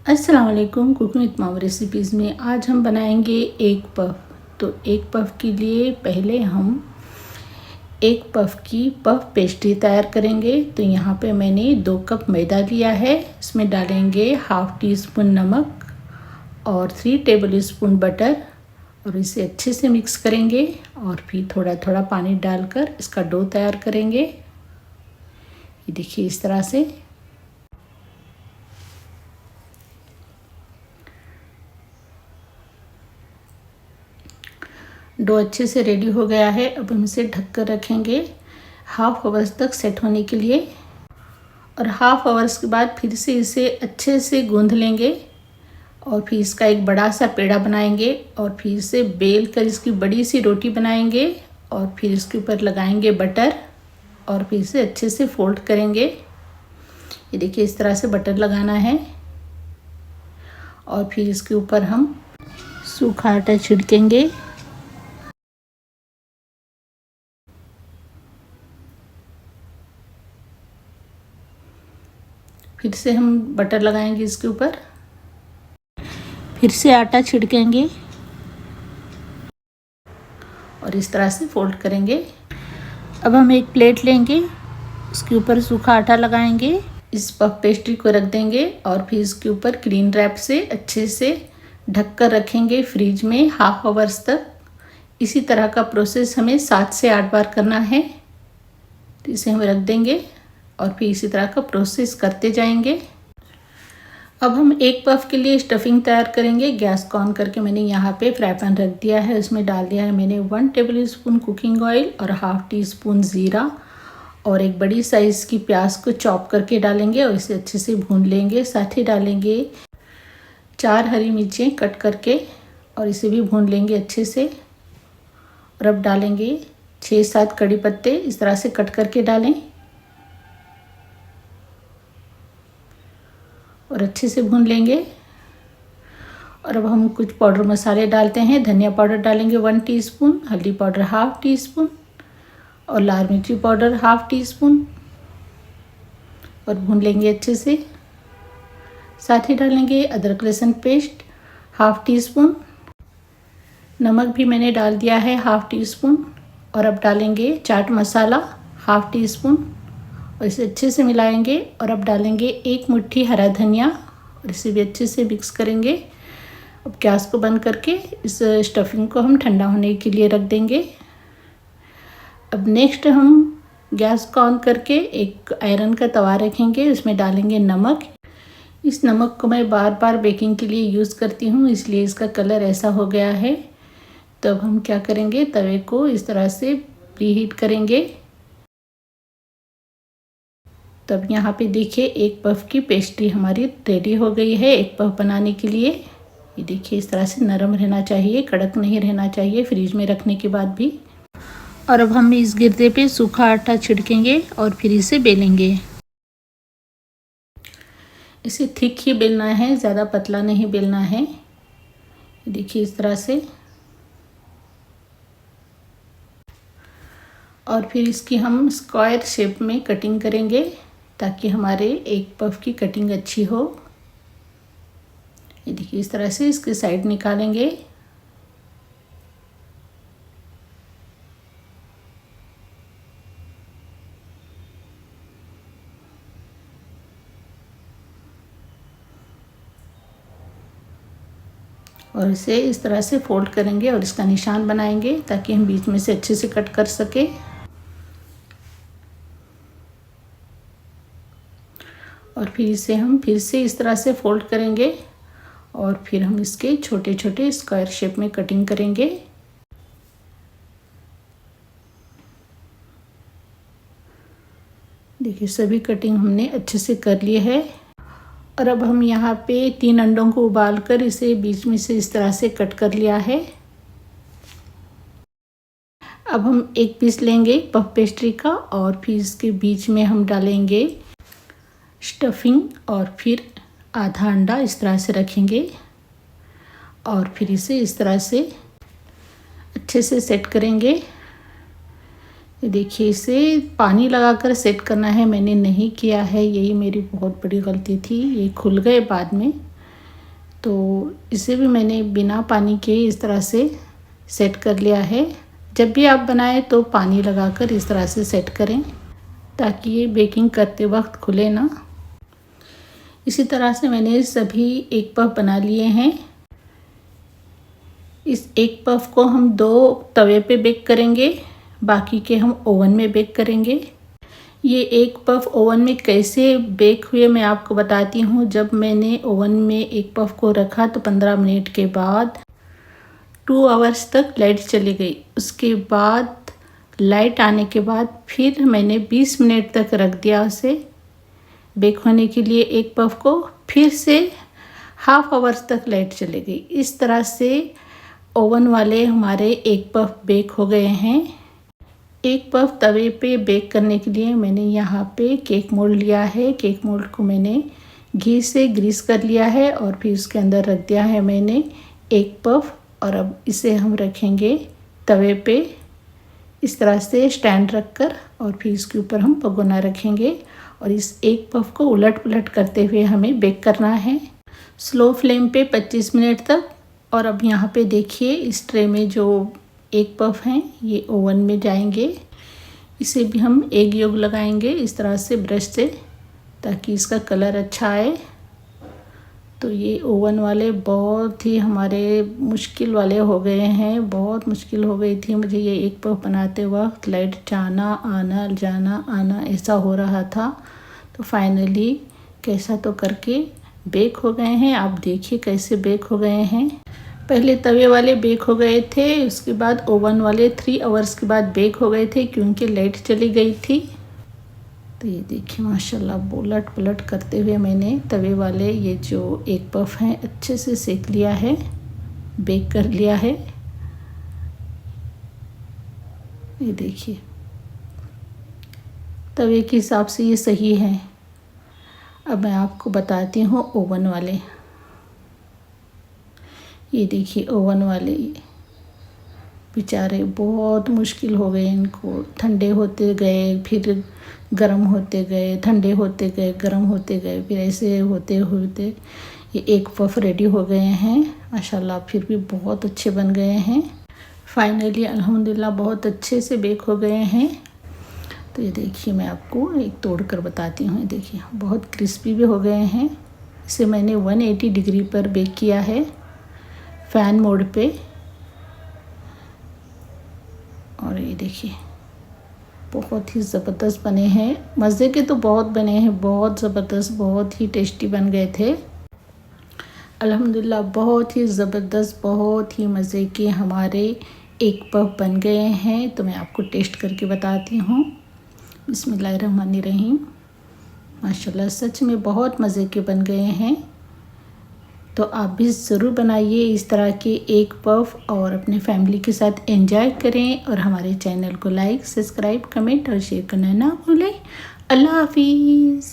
अस्सलाम वालेकुम। Cooking with mom recipes में आज हम बनाएंगे एग पफ। तो एग पफ के लिए पहले हम एग पफ की पफ पेस्ट्री तैयार करेंगे। तो यहाँ पे मैंने 2 कप मैदा लिया है। इसमें डालेंगे हाफ़ टी स्पून नमक और 3 टेबल स्पून बटर और इसे अच्छे से मिक्स करेंगे और फिर थोड़ा थोड़ा पानी डालकर इसका डो तैयार करेंगे। ये देखिए इस तरह से। डो अच्छे से रेडी हो गया है। अब हम इसे ढक कर रखेंगे हाफ आवर्स तक सेट होने के लिए और हाफ आवर्स के बाद फिर से इसे अच्छे से गूंथ लेंगे और फिर इसका एक बड़ा सा पेड़ा बनाएंगे और फिर इसे बेल कर इसकी बड़ी सी रोटी बनाएंगे और फिर इसके ऊपर लगाएंगे बटर और फिर इसे अच्छे से फोल्ड करेंगे। ये देखिए इस तरह से बटर लगाना है और फिर इसके ऊपर हम सूखा आटा छिड़केंगे। फिर से हम बटर लगाएंगे इसके ऊपर, फिर से आटा छिड़केंगे और इस तरह से फोल्ड करेंगे। अब हम एक प्लेट लेंगे, उसके ऊपर सूखा आटा लगाएंगे, इस पफ पेस्ट्री को रख देंगे और फिर इसके ऊपर क्लीन रैप से अच्छे से ढक कर रखेंगे फ्रिज में हाफ आवर्स तक। इसी तरह का प्रोसेस हमें 7 से 8 बार करना है। तो इसे हम रख देंगे और फिर इसी तरह का प्रोसेस करते जाएंगे। अब हम एक पफ के लिए स्टफिंग तैयार करेंगे। गैस को ऑन करके मैंने यहाँ पे फ्राई पैन रख दिया है। उसमें डाल दिया है मैंने 1 टेबल स्पून कुकिंग ऑयल और हाफ टी स्पून ज़ीरा और एक बड़ी साइज़ की प्याज को चॉप करके डालेंगे और इसे अच्छे से भून लेंगे। साथ ही डालेंगे 4 हरी मिर्चें कट करके और इसे भी भून लेंगे अच्छे से। और अब डालेंगे 6-7 कड़ी पत्ते, इस तरह से कट करके डालें और अच्छे से भून लेंगे। और अब हम कुछ पाउडर मसाले डालते हैं। धनिया पाउडर डालेंगे 1 टीस्पून, हल्दी पाउडर हाफ टी स्पून और लाल मिर्ची पाउडर हाफ टी स्पून और भून लेंगे अच्छे से। साथ ही डालेंगे अदरक लहसुन पेस्ट हाफ टी स्पून। नमक भी मैंने डाल दिया है हाफ टी स्पून और अब डालेंगे chaat masala half tea spoon और इसे अच्छे से मिलाएंगे। और अब डालेंगे 1 मुट्ठी हरा धनिया और इसे भी अच्छे से मिक्स करेंगे। अब गैस को बंद करके इस स्टफिंग को हम ठंडा होने के लिए रख देंगे। अब नेक्स्ट हम गैस को ऑन करके एक आयरन का तवा रखेंगे, उसमें डालेंगे नमक। इस नमक को मैं बार बार बेकिंग के लिए यूज़ करती हूँ, इसलिए इसका कलर ऐसा हो गया है। तो अब हम क्या करेंगे, तवे को इस तरह से प्रीहीट करेंगे। तब यहाँ पे देखिए एक पफ की पेस्ट्री हमारी रेडी हो गई है एक पफ बनाने के लिए। ये देखिए इस तरह से नरम रहना चाहिए, कड़क नहीं रहना चाहिए फ्रिज में रखने के बाद भी। और अब हम इस गिरदे पे सूखा आटा छिड़केंगे और फिर इसे बेलेंगे। इसे थिक ही बेलना है, ज़्यादा पतला नहीं बेलना है। देखिए इस तरह से। और फिर इसकी हम स्क्वायर शेप में कटिंग करेंगे ताकि हमारे एक पफ की कटिंग अच्छी हो। ये देखिए इस तरह से इसके साइड निकालेंगे। और इसे इस तरह से फोल्ड करेंगे और इसका निशान बनाएंगे ताकि हम बीच में से अच्छे से कट कर सके। और फिर इसे हम फिर से इस तरह से फोल्ड करेंगे और फिर हम इसके छोटे छोटे स्क्वायर शेप में कटिंग करेंगे। देखिए सभी कटिंग हमने अच्छे से कर लिए है। और अब हम यहाँ पे 3 अंडों को उबालकर इसे बीच में से इस तरह से कट कर लिया है। अब हम एक पीस लेंगे पफ पेस्ट्री का और फिर इसके बीच में हम डालेंगे स्टफिंग और फिर आधा अंडा इस तरह से रखेंगे और फिर इसे इस तरह से अच्छे से सेट करेंगे। देखिए इसे पानी लगाकर सेट करना है, मैंने नहीं किया है, यही मेरी बहुत बड़ी गलती थी। ये खुल गए बाद में, तो इसे भी मैंने बिना पानी के इस तरह से सेट कर लिया है। जब भी आप बनाएं तो पानी लगाकर इस तरह से सेट करें ताकि ये बेकिंग करते वक्त खुले ना। इसी तरह से मैंने सभी एक पफ बना लिए हैं। इस एक पफ को हम 2 तवे पे बेक करेंगे, बाकी के हम ओवन में बेक करेंगे। ये एक पफ ओवन में कैसे बेक हुए मैं आपको बताती हूँ। जब मैंने ओवन में एक पफ को रखा तो 15 मिनट के बाद 2 आवर्स तक लाइट चली गई। उसके बाद लाइट आने के बाद फिर मैंने 20 मिनट तक रख दिया उसे बेक होने के लिए एक पफ को। फिर से हाफ आवर्स तक लाइट चली गई। इस तरह से ओवन वाले हमारे एक पफ बेक हो गए हैं। एक पफ तवे पे बेक करने के लिए मैंने यहाँ पे केक मोल्ड लिया है। केक मोल्ड को मैंने घी से ग्रीस कर लिया है और फिर उसके अंदर रख दिया है मैंने एक पफ। और अब इसे हम रखेंगे तवे पे इस तरह से स्टैंड रखकर, और फिर इसके ऊपर हम भगोना रखेंगे और इस एक पफ को उलट पुलट करते हुए हमें बेक करना है स्लो फ्लेम पे 25 मिनट तक। और अब यहाँ पे देखिए इस ट्रे में जो एक पफ हैं ये ओवन में जाएंगे। इसे भी हम एग योग लगाएंगे इस तरह से ब्रश से ताकि इसका कलर अच्छा आए। तो ये ओवन वाले बहुत ही हमारे मुश्किल वाले हो गए हैं। बहुत मुश्किल हो गई थी मुझे ये एक पफ बनाते वक्त। लाइट जाना आना जाना आना ऐसा हो रहा था। तो फाइनली कैसा तो करके बेक हो गए हैं। आप देखिए कैसे बेक हो गए हैं। पहले तवे वाले बेक हो गए थे, उसके बाद ओवन वाले 3 आवर्स के बाद बेक हो गए थे क्योंकि लाइट चली गई थी। तो ये देखिए माशाल्लाह उलट पलट करते हुए मैंने तवे वाले ये जो एक पफ हैं अच्छे से सेक लिया है, बेक कर लिया है। ये देखिए तवे के हिसाब से ये सही है। अब मैं आपको बताती हूँ ओवन वाले। ये देखिए ओवन वाले बेचारे बहुत मुश्किल हो गए इनको। ठंडे होते गए फिर गर्म होते गए, ठंडे होते गए गर्म होते गए, फिर ऐसे होते होते ये एक पफ रेडी हो गए हैं माशाल्लाह। फिर भी बहुत अच्छे बन गए हैं। फाइनली अल्हम्दुलिल्लाह बहुत अच्छे से बेक हो गए हैं। तो ये देखिए मैं आपको एक तोड़ कर बताती हूँ। ये देखिए बहुत क्रिस्पी भी हो गए हैं। इसे मैंने 180 डिग्री पर बेक किया है फ़ैन मोड पे। और ये देखिए बहुत ही ज़बरदस्त बने हैं। मज़े के तो बहुत बने हैं, बहुत ज़बरदस्त, बहुत ही टेस्टी बन गए थे अल्हम्दुलिल्लाह। बहुत ही ज़बरदस्त, बहुत ही मज़े के हमारे एक पफ बन गए हैं। तो मैं आपको टेस्ट करके बताती हूँ। बिस्मिल्लाहिर्रहमानिर्रहीम। माशाल्लाह सच में बहुत मज़े के बन गए हैं। तो आप भी ज़रूर बनाइए इस तरह के एक पफ और अपने फैमिली के साथ एंजॉय करें। और हमारे चैनल को लाइक, सब्सक्राइब, कमेंट और शेयर करना ना भूलें। अल्लाह हाफिज़।